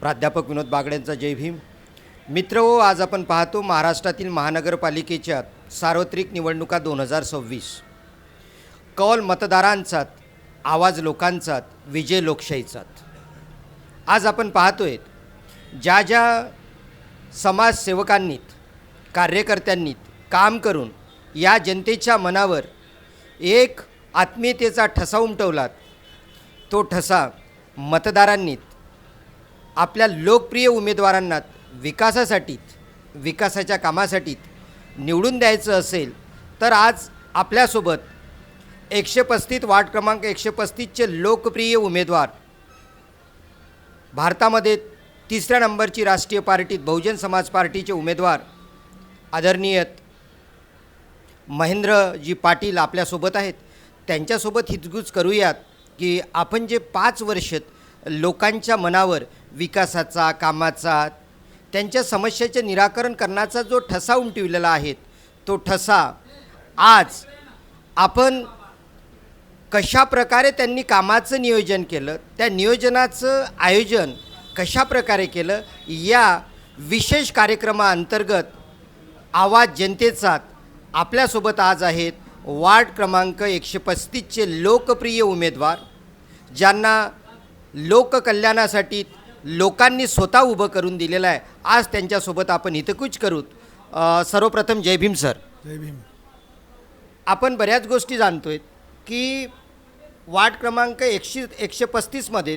प्राध्यापक विनोद बागड्यांचा जय भीम. मित्रहो, आज आपण पाहतो महाराष्ट्रातील महानगरपालिकेच्या सार्वत्रिक निवडणुका 2026. कौल मतदारांचाच, आवाज लोकांचाच, विजय लोकशाहीचाच. आज आपण पाहतोय ज्या ज्या समाजसेवकांनी, कार्यकर्त्यांनी काम करून या जनतेच्या मनावर एक आत्मीयतेचा ठसा उमटवला, तो ठसा मतदारांनी आपल्या लोकप्रिय उमेदवारांना विकासाच्या कामासाठी निवडून द्यायचं असेल तर आज आपल्यासोबत 135 वार्ड क्रमांक 135चे लोकप्रिय उमेदवार, भारतामध्ये 3ऱ्या नंबरची राष्ट्रीय पार्टीत बहुजन समाज पार्टीचे उमेदवार आदरणीय महेंद्रजी पाटील आपल्यासोबत आहेत. त्यांच्यासोबत हितगुज करूयात की आपण जे 5 वर्ष लोकांच्या मनावर विकासाचा, कामाचा, त्यांच्या समस्याचे निराकरण करण्याचा जो ठसा उमटविलेला आहे, तो ठसा आज आपण कशा प्रकारे त्यांनी कामाचं नियोजन केलं, त्या नियोजनाचं आयोजन कशा प्रकारे केलं, या विशेष कार्यक्रमाअंतर्गत आवाज जनतेचा आपल्यासोबत आज आहेत वार्ड क्रमांक 135चे लोकप्रिय उमेदवार, ज्यांना लोककल्याणासाठी लोकांनी स्वतः उभं करून दिलेलं आहे. आज त्यांच्यासोबत आपण हितगुज करूत. सर्वप्रथम जय भीम सर. जय भीम. आपण बऱ्याच गोष्टी जाणतोय की वार्ड क्रमांक 135मध्ये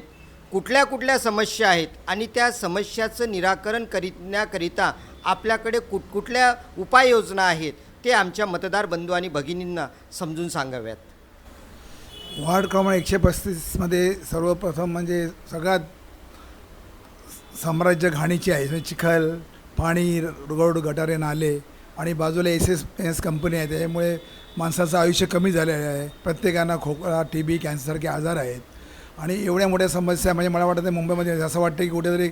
कुठल्या कुठल्या समस्या आहेत आणि त्या समस्याचं निराकरण करण्याकरिता आपल्याकडे कुठल्या उपाययोजना आहेत, ते आमच्या मतदार बंधू आणि भगिनींना समजून सांगाव्यात. वार्ड क्रमांक 135मध्ये सर्वप्रथम म्हणजे सगळ्यात साम्राज्य घाणीची आहे. म्हणजे चिखल, पाणी, रोड, गटारे, नाले आणि बाजूला एस कंपनी आहे. त्यामुळे माणसाचं आयुष्य कमी झालेलं आहे. प्रत्येकांना खोकला, TB, कॅन्सरसारखे आजार आहेत आणि एवढ्या मोठ्या समस्या म्हणजे मला वाटतं मुंबईमध्ये असं वाटतं की कुठेतरी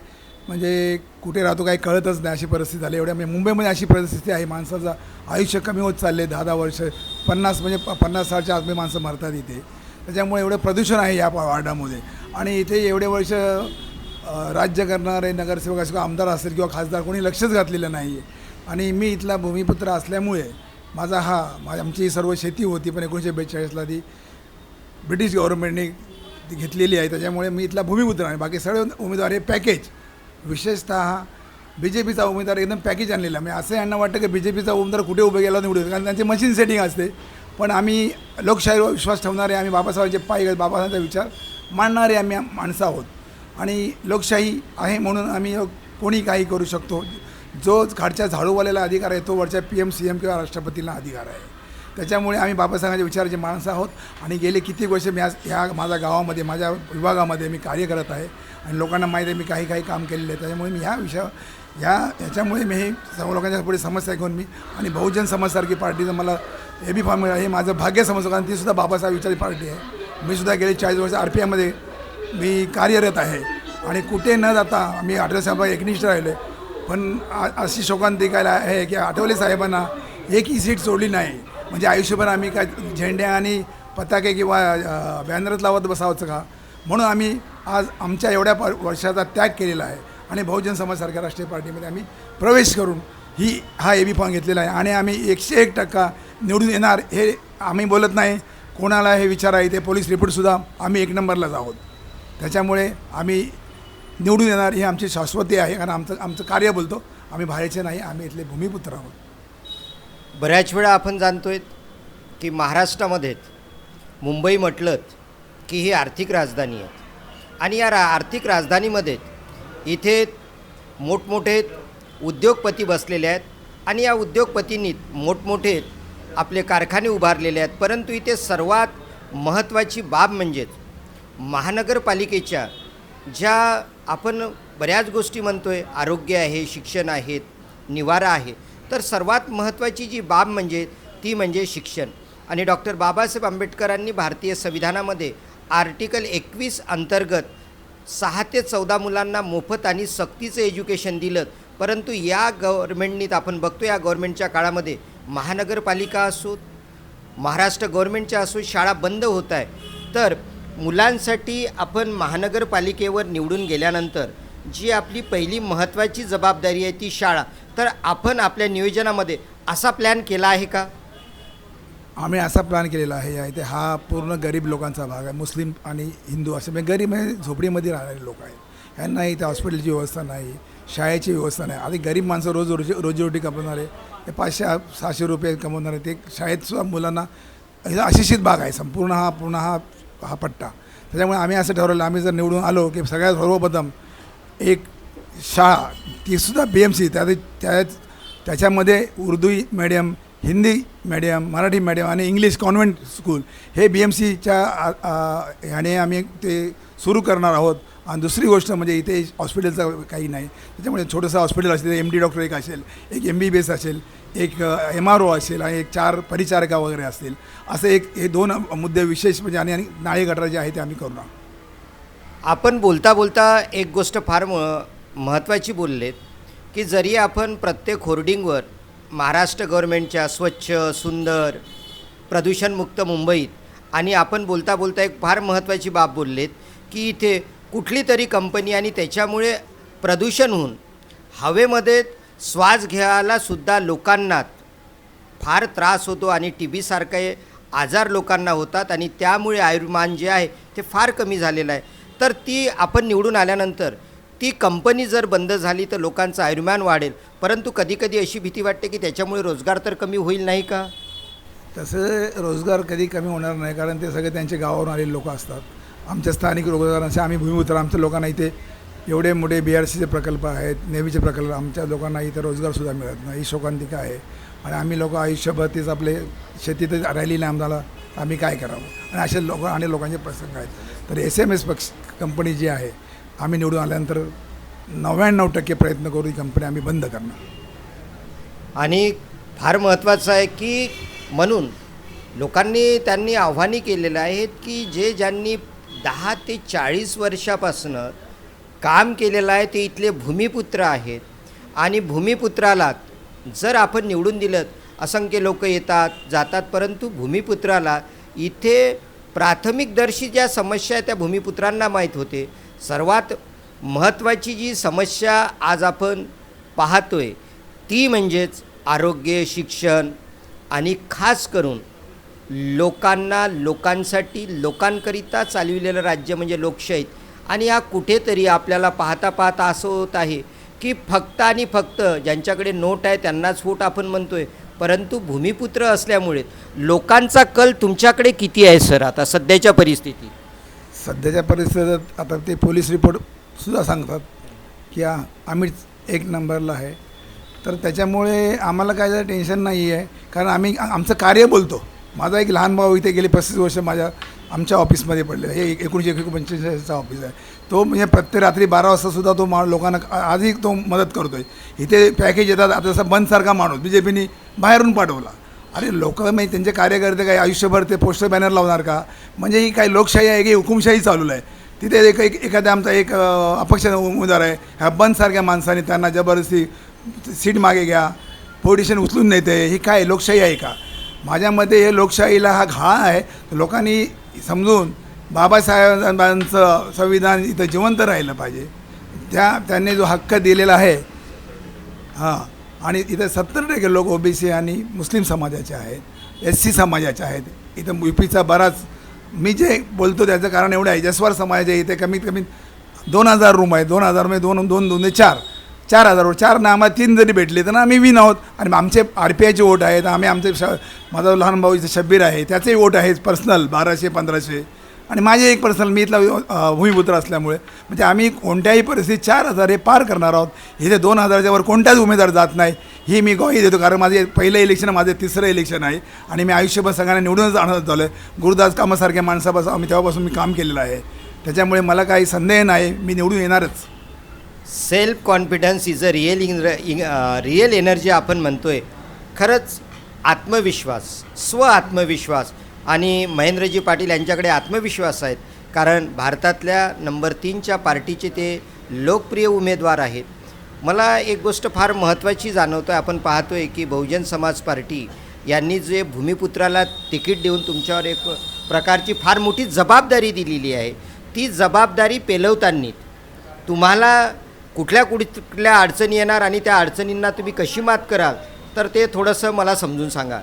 म्हणजे कुठे राहतो काही कळतच नाही, अशी परिस्थिती झाली. एवढ्या म्हणजे मुंबईमध्ये अशी परिस्थिती आहे. माणसाचं आयुष्य कमी होत चालले. 10-10 वर्ष, 50 म्हणजे 50 सालच्या आतमध्ये माणसं मरतात इथे. त्याच्यामुळे एवढं प्रदूषण आहे या वार्डामध्ये. आणि इथे एवढे वर्ष राज्य करणारे नगरसेवक असो, आमदार असेल किंवा खासदार, कोणी लक्षच घातलेलं नाही आहे. आणि मी इथला भूमिपुत्र असल्यामुळे आमची सर्व शेती होती, पण 1942ला ती ब्रिटिश गव्हर्नमेंटने ती घेतलेली आहे. त्याच्यामुळे मी इथला भूमिपुत्र आहे. बाकी सगळे उमेदवार हे पॅकेज, विशेषतः BJPचा उमेदवार एकदम पॅकेज आणलेला. म्हणजे असं यांना वाटतं की BJPचा उमेदवार कुठे उभे गेला निवडून, कारण त्यांची मशीन सेटिंग असते. पण आम्ही लोकशाहीवर विश्वास ठेवणारे, आम्ही बाबासाहेबांचे पाय, बाबासाहेबांचा विचार मांडणारे आम्ही माणसं आहोत. आणि लोकशाही आहे म्हणून आम्ही कोणी काही करू शकतो. जो खालच्या झाडूवाल्याला अधिकार आहे, तो वरच्या PM, CM किंवा राष्ट्रपतींना अधिकार आहे. त्याच्यामुळे आम्ही बाबासाहेबांच्या विचाराचे माणसं आहोत. आणि गेले किती वर्ष मी आज माझ्या गावामध्ये, माझ्या विभागामध्ये मी कार्य करत आहे आणि लोकांना माहीत आहे मी काही काम केलेलं आहे. त्याच्यामुळे मी याच्यामुळे मी हे सर्व लोकांच्या पुढे समस्या घेऊन मी आणि बहुजन समाजसारखी पार्टीचं मला AB फॉर्म मिळाला, हे माझं भाग्य समजतो. कारण तीसुद्धा बाबासाहेब विचारची पार्टी आहे. मी सुद्धा गेले 40 वर्ष RPIमध्ये मी कार्यरत आहे. आणि कुठे न जाता मी आठवले साहेबांना एकनिष्ठ राहिले. पण अशी शोकांतिका आहे की आठवले साहेबांना एकही सीट सोडली नाही. म्हणजे आयुष्यभर आम्ही काय झेंड्या आणि पताके किंवा बॅनरच लावत बसावचं का, म्हणून आम्ही आज आमच्या एवढ्या वर्षाचा त्याग केलेला आहे. आणि बहुजन समाजसारख्या राष्ट्रीय पार्टीमध्ये आम्ही प्रवेश करून हा AB फॉर्म घेतलेला आहे. आणि आम्ही 101% निवडून येणार हे आम्ही बोलत नाही. कोणाला हे विचार आहे, ते पोलीस रिपोर्टसुद्धा आम्ही 1 नंबरलाच आहोत. त्याच्यामुळे आम्ही निवडून येणार ही आमची शाश्वती आहे. कारण आमचं कार्य बोलतो, आम्ही बाहेरचे नाही, आम्ही इथले भूमिपुत्र आहोत. बऱ्याच वेळा आपण जाणतोय की महाराष्ट्रामध्ये मुंबई म्हटलं की ही आर्थिक राजधानी आहे. आणि या आर्थिक राजधानीमध्ये इथे मोठमोठे उद्योगपती बसलेले आहेत आणि या उद्योगपतींनी मोठमोठे आपले कारखाने उभारलेले आहेत. परंतु इथे सर्वात महत्त्वाची बाब म्हणजेच महानगरपालिकेच्या ज्या आपण बऱ्याच गोष्टी म्हणतोय, आरोग्य आहे, शिक्षण आहेत, निवारा आहे, तर सर्वात महत्त्वाची जी बाब ती म्हणजे शिक्षण. आणि डॉक्टर बाबासाहेब आंबेडकरांनी भारतीय संविधानामध्ये आर्टिकल 21 अंतर्गत 6 ते 14 मुलांना मोफत आणि सक्तीचं एज्युकेशन दिलं. परंतु या गव्हर्नमेंटनी आपण बघतो, या गव्हर्नमेंटच्या काळामध्ये महानगरपालिका असो, महाराष्ट्र गव्हर्नमेंटच्या असो, शाळा बंद होत आहे. तर मुलांसाठी आपण महानगरपालिकेवर निवडून गेल्यानंतर जी आपली पहिली महत्त्वाची जबाबदारी आहे ती शाळा, तर आपण आपल्या नियोजनामध्ये असा प्लॅन केला आहे का? आम्ही असा प्लॅन केलेला आहे या इथे हा पूर्ण गरीब लोकांचा भाग आहे. मुस्लिम आणि हिंदू असे म्हणजे गरीब म्हणजे झोपडीमध्ये राहणारे लोक आहेत. यांना इथे हॉस्पिटलची व्यवस्था नाही, शाळेची व्यवस्था नाही. आधी गरीब माणसं रोजीरोटी कमवणारे, ते 500-600 रुपये कमवणारे, ते शाळेतसुद्धा मुलांना अशिक्षित भाग आहे संपूर्ण हा पट्टा. त्याच्यामुळे आम्ही असं ठरवलं, आम्ही जर निवडून आलो की सगळ्यात सर्वप्रथम एक शाळा तीसुद्धा BMC त्याच्यामध्ये Urdu medium, Hindi medium, Marathi medium आणि इंग्लिश कॉन्व्हेंट स्कूल हे BMCच्या ह्याने आम्ही ते सुरू करणार आहोत. आणि दुसरी गोष्ट म्हणजे इथे हॉस्पिटलचं काही नाही, त्याच्यामुळे छोटंसं हॉस्पिटल असेल, MD डॉक्टर एक असेल, एक MBBS असेल, एक MRO असेल आणि एक 4 परिचारिका वगैरे असतील. असं हे 2 मुद्दे विशेष म्हणजे आणि नाळे गटार जे आहे ते आम्ही करू. आपण बोलता बोलता एक गोष्ट फार महत्त्वाची बोललेत की जरी आपण प्रत्येक होर्डिंगवर महाराष्ट्र गव्हर्नमेंटच्या स्वच्छ, सुंदर, प्रदूषणमुक्त मुंबईत, आणि आपण बोलता बोलता एक फार महत्त्वाची बाब बोललेत की इथे कुठली तरी कंपनी आणि त्याच्यामुळे प्रदूषण होऊन हवेमध्ये श्वास घ्यायलासुद्धा लोकांना फार त्रास होतो आणि TB सारखे आजार लोकांना होतात आणि त्यामुळे आयुर्मान जे आहे ते फार कमी झालेलं आहे. तर ती आपण निवडून आल्यानंतर ती कंपनी जर बंद झाली तर लोकांचं आयुर्मान वाढेल, परंतु कधीकधी अशी भीती वाटते की त्याच्यामुळे रोजगार तर कमी होईल नाही का? तसे रोजगार कधी कमी होणार नाही, कारण ते सगळे त्यांचे गावावरून आलेले लोक असतात. आमच्या स्थानिक रोजगारांचे आम्ही भूमिपुत्र, आमच्या लोकांना इथे एवढे मोठे BRCचे प्रकल्प आहेत, नेव्हीचे प्रकल्प, आमच्या लोकांना इथे रोजगारसुद्धा मिळत नाही. ही शोकांतिका आहे. आणि आम्ही लोक आयुष्यभर तेच आपले शेतीतच राहिली नाही आम्हाला, आम्ही काय करावं. आणि असे लोकांचे प्रसंग आहेत. तर SMS कंपनी जी आहे, आम्ही निवडून आल्यानंतर 99% प्रयत्न करू ही कंपनी आम्ही बंद करणार. आणि फार महत्त्वाचं आहे की म्हणून त्यांनी आव्हाने केलेलं आहेत की ज्यांनी 10 ते 40 वर्षापासनं काम केलेलं आहे ते इथले भूमिपुत्र आहेत. आणि भूमिपुत्राला जर आपण निवडून दिलं, असंख्य लोक येतात जातात, परंतु भूमिपुत्राला इथे प्राथमिकदर्शी ज्या समस्या आहेत त्या भूमिपुत्रांना माहीत होते. सर्वात महत्त्वाची जी समस्या आज आपण पाहतोय ती म्हणजेच आरोग्य, शिक्षण आणि खास करून लोकांसाठी लोकांकरिता चालविलेलं राज्य म्हणजे लोकशाही. आणि या कुठेतरी आपल्याला पाहता असं होत आहे की फक्त आणि फक्त ज्यांच्याकडे नोट आहे त्यांनाच वोट आपण म्हणतोय, परंतु भूमिपुत्र असल्यामुळे लोकांचा कल तुमच्याकडे किती आहे सर आता सध्याच्या परिस्थितीत? सध्याच्या परिस्थितीत आता ते पोलीस रिपोर्टसुद्धा सांगतात की आम्ही 1 नंबरला आहे. तर त्याच्यामुळे आम्हाला काय टेन्शन नाही आहे, कारण आम्ही आमचं कार्य बोलतो. माझा एक लहान भाऊ इथे गेले 35 वर्ष आमच्या ऑफिसमध्ये पडलेला, हे 1945चा ऑफिस आहे. तो म्हणजे प्रत्येक रात्री 12 वाजतासुद्धा तो लोकांना आजही तो मदत करतो आहे. इथे पॅकेज येतात, आता जसा बंदसारखा माणूस BJPने बाहेरून पाठवला. अरे लोक म्हणजे त्यांचे कार्यकर्ते काय आयुष्यभर ते पोस्टर बॅनर लावणार का? म्हणजे ही काही लोकशाही आहे की हुकुमशाही चालू आहे? तिथे एखाद्या आमचा एक अपक्ष उमेदवार आहे, ह्या बंदसारख्या माणसाने त्यांना जबरदस्ती सीट मागे घ्या, पोलिटिशियन उचलून नेते. ही काय लोकशाही आहे का? माझ्या मते हे लोकशाहीला हा घाण आहे. लोकांनी समजून बाबासाहेबांचं संविधान इथं जिवंत राहिलं पाहिजे. त्यांनी जो हक्क दिलेला आहे आणि इथं 70% लोक OBC आणि मुस्लिम समाजाचे आहेत, SC समाजाचे आहेत. इथं UPचा बराच, मी जे बोलतो त्याचं कारण एवढं आहे, जसवार समाज आहे इथे कमीत कमी 2000 रूम आहे. 2000 मध्ये 2 4,000 वोट, 4 ना आम्हाला 3 जरी भेटले तर आम्ही विन आहोत. आणि आमचे RPIचे वोट आहेत. माझा लहान भाऊ इथे शब्बीर आहे, त्याचे वोट आहेत पर्सनल 1200-1500. आणि माझे एक पर्सनल, मी इथला भूमिपुत्र असल्यामुळे म्हणजे आम्ही कोणत्याही परिस्थितीत 4000 हे पार करणार आहोत. इथे 2000च्या वर कोणत्याच उमेदवार जात नाही ही मी ग्वाही देतो. कारण माझे पहिलं इलेक्शन, माझे 3रं इलेक्शन आहे आणि मी आयुष्यभर सगळ्यांना निवडूनच आणत झालो आहे. गुरुदास कामासारख्या माणसापासून आम्ही तेव्हापासून मी काम केलेलं आहे. त्याच्यामुळे मला काही संदेह नाही, मी निवडून येणारच. Self confidence is a real energy आपण म्हणतोय. खरंच आत्मविश्वास, आत्मविश्वास आणि महेंद्रजी पाटील यांच्याकडे आत्मविश्वास आहेत, कारण भारतातल्या नंबर 3च्या पार्टीचे ते लोकप्रिय उमेदवार आहेत. मला एक गोष्ट फार महत्त्वाची जाणवतो आहे, आपण पाहतो आहे की बहुजन समाज पार्टी यांनी जे भूमिपुत्राला तिकीट देऊन तुमच्यावर एक प्रकारची फार मोठी जबाबदारी दिलेली आहे. ती जबाबदारी पेलवताना तुम्हाला कुठल्या कुठल्या अडचणी येणार आणि त्या अडचणींना तुम्ही कशी मात कराल, तर ते थोडंसं मला समजून सांगा.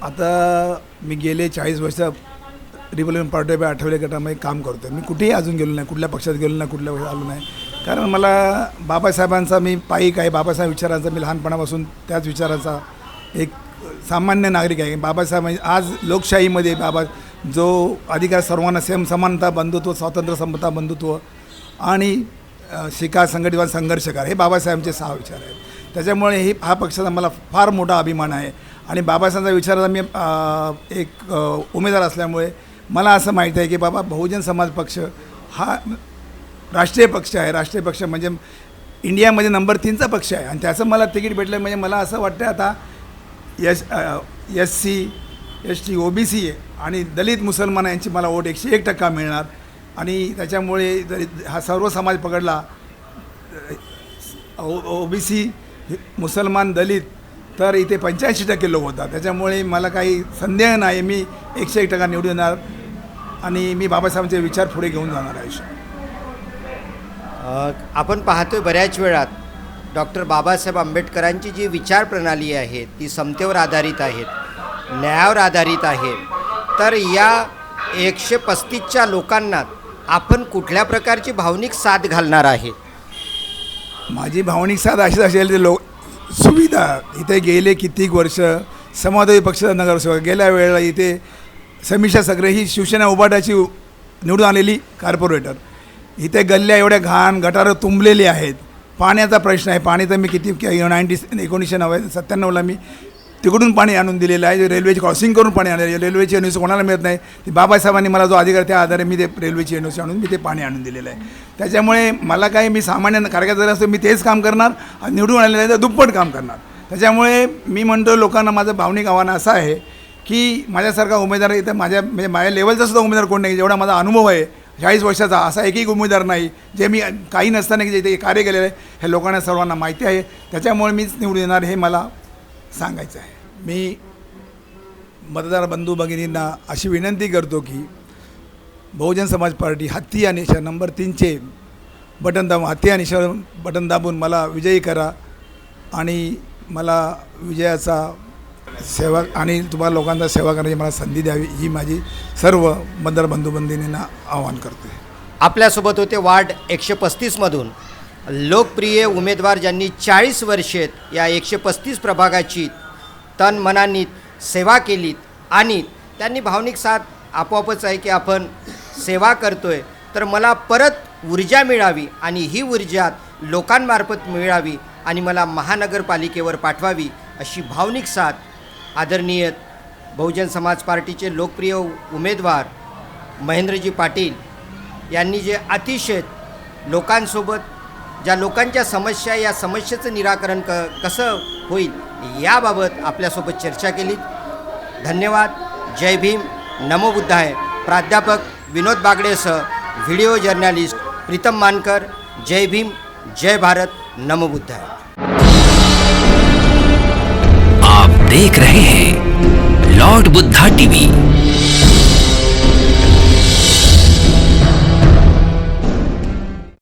आता मी गेले 40 वर्ष रिपब्लिकन पार्टी ऑफ आठवले गटामध्ये काम करतो आहे. मी कुठेही अजून गेलो नाही, कुठल्या पक्षात गेलो नाही, कुठल्या पक्षात आलो नाही. कारण मला बाबासाहेबांचा मी पाईक आहे, बाबासाहेब विचारांचा मी लहानपणापासून त्याच विचाराचा एक सामान्य नागरिक आहे. बाबासाहेब आज लोकशाहीमध्ये बाबा जो अधिकार सर्वांना समानता, बंधुत्व, स्वातंत्र्य, समता, बंधुत्व आणि शिका, संघटित संघर्ष करा, हे बाबासाहेबांचे 6 विचार आहेत. त्याच्यामुळे हा पक्षाचा मला फार मोठा अभिमान आहे. आणि बाबासाहेबांचा विचाराचा मी एक उमेदवार असल्यामुळे मला असं माहीत आहे की बाबा बहुजन समाज पक्ष हा राष्ट्रीय पक्ष आहे. राष्ट्रीय पक्ष म्हणजे इंडियामध्ये नंबर 3चा पक्ष आहे. आणि त्याचं मला तिकीट भेटलं म्हणजे मला असं वाटतं आता SC, ST, OBC आणि दलित मुसलमान यांची मला वोट 101% मिळणार. आणि त्याच्यामुळे जर हा सर्व समाज पकडला, OBC, मुसलमान, दलित, तर इथे 85% लोक होतात. त्याच्यामुळे मला काही संदेह नाही, मी 101% निवडून येणार आणि मी बाबासाहेबांचे विचार पुढे घेऊन जाणार आहे. आपण पाहतोय बऱ्याच वेळात डॉक्टर बाबासाहेब आंबेडकरांची जी विचार प्रणाली आहे ती समतेवर आधारित आहेत, न्यायावर आधारित आहे. तर या 135च्या लोकांना आपण कुठल्या प्रकारची भावनिक साथ घालणार आहे? माझी भावनिक साथ अशीच असेल, ते सुविधा इथे गेले कित्येक वर्ष समाजवादी पक्षाचा नगरसेवक, गेल्या वेळेला इथे समीक्षा सगळे ही शिवसेना उभाटाची निवडून आलेली कॉर्पोरेटर. इथे गल्ल्या एवढ्या घाण गटारं तुंबलेली आहेत. पाण्याचा प्रश्न आहे. पाणी तर मी किती 1997 मी तिकडून पाणी आणून दिलेलं आहे. रेल्वेची क्रॉसिंग करून पाणी आणलेलं, रेल्वेची एनओसी कोणाला मिळत नाही. ती बाबासाहेबांनी मला जो अधिकार त्या आधारे मी ते रेल्वेची एनओसी आणून मी ते पाणी आणून दिलेलं आहे. त्याच्यामुळे मला काही, मी सामान्य कार्यकर्ता जर असतो मी तेच काम करणार आणि निवडून आलेलं आहे तर दुप्पट काम करणार. त्याच्यामुळे मी म्हणतो लोकांना माझं भावनिक आव्हान असं आहे की माझ्यासारखा उमेदवार इथं म्हणजे माझ्या लेवलचा सुद्धा उमेदवार कोण नाही. जेवढा माझा अनुभव आहे 40 वर्षाचा, असा एकही उमेदवार नाही जे मी काही नसताना की जे कार्य केलेलं आहे हे लोकांना सर्वांना माहिती आहे. त्याच्यामुळे मीच निवडून येणार हे मला सांगायचं आहे. मी मतदार बंधू भगिनींना अशी विनंती करतो की बहुजन समाज पार्टी हत्ती या निशा नंबर 3चे बटन दाबून, हत्ती या निशा बटन दाबून मला विजयी करा आणि मला विजयाचा सेवा आणि तुम्हाला लोकांचा सेवा करण्याची मला संधी द्यावी, ही माझी सर्व मतदार बंधू भगिनींना आवाहन करते. आपल्यासोबत होते वार्ड 135मधून लोकप्रिय उमेदवार ज्यांनी 40 वर्षेत या 135 प्रभागाची तन मनानी सेवा केली आणि त्यांनी भावनिक साथ आपोआपच आहे की आपण सेवा करतोय तर मला परत ऊर्जा मिळावी आणि ही ऊर्जा लोकांमार्फत मिळावी आणि मला महानगरपालिकेवर पाठवावी, अशी भावनिक साथ आदरणीय बहुजन समाज पार्टीचे लोकप्रिय उमेदवार महेंद्रजी पाटील यांनी जे अतिशय लोकांसोबत, ज्या लोकांच्या समस्या, या समस्येचं निराकरण कसं होईल याबाबत आपल्यासोबत चर्चा केली. धन्यवाद. जय भीम. नमो बुद्धाय. प्राध्यापक विनोद बागडेसह व्हिडिओ जर्नलिस्ट प्रीतम मानकर. जय भीम, जय भारत, नमो बुद्धाय. आप देख रहे हैं लॉर्ड बुद्धा टीवी.